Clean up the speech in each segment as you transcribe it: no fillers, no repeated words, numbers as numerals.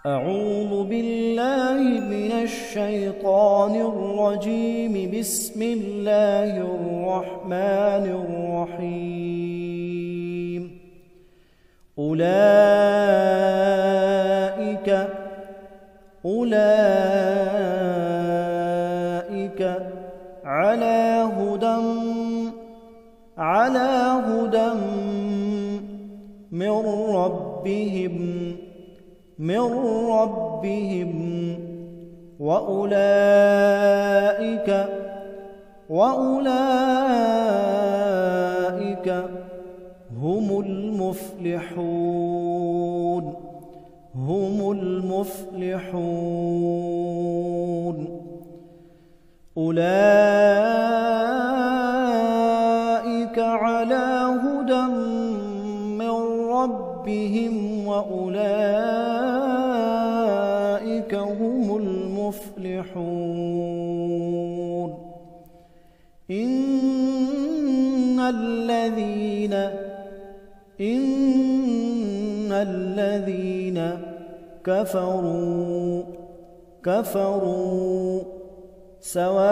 أعوذ بالله من الشيطان الرجيم. بسم الله الرحمن الرحيم. أولئك على هدى من ربهم وأولئك هم المفلحون. أولئك على هدى من ربهم وأولئك هم المفلحون. إن الذين كفروا سواء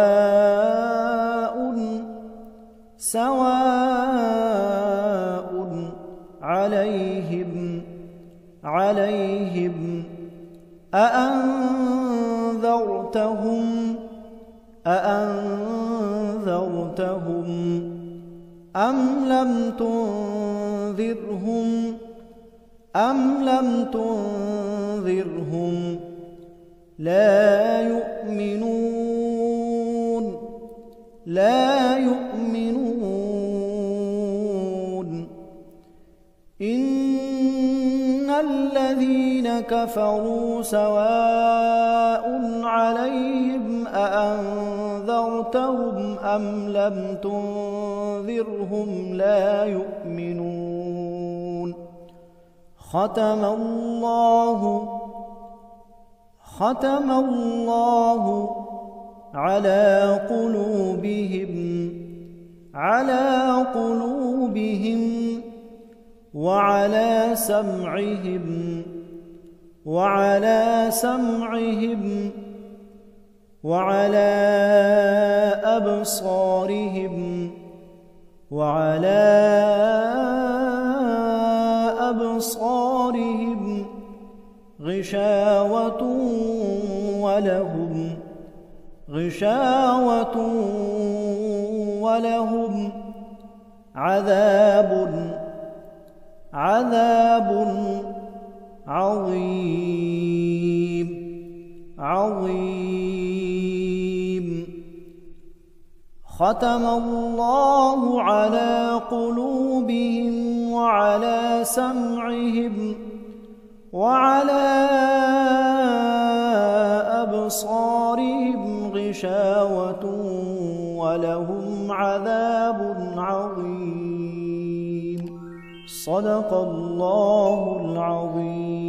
عليهم أأنذرتهم أم لم تنذرهم لا يؤمنون. إن الذين كفروا سواء عليهم أأنذرتهم أم لم تنذرهم لا يؤمنون. ختم الله على قلوبهم وعلى سمعهم وعلى أبصارهم غشاوة ولهم عذاب عظيم. ختم الله على قلوبهم وعلى سمعهم وعلى أبصارهم غشاوة ولهم عذاب عظيم. صدق الله العظيم.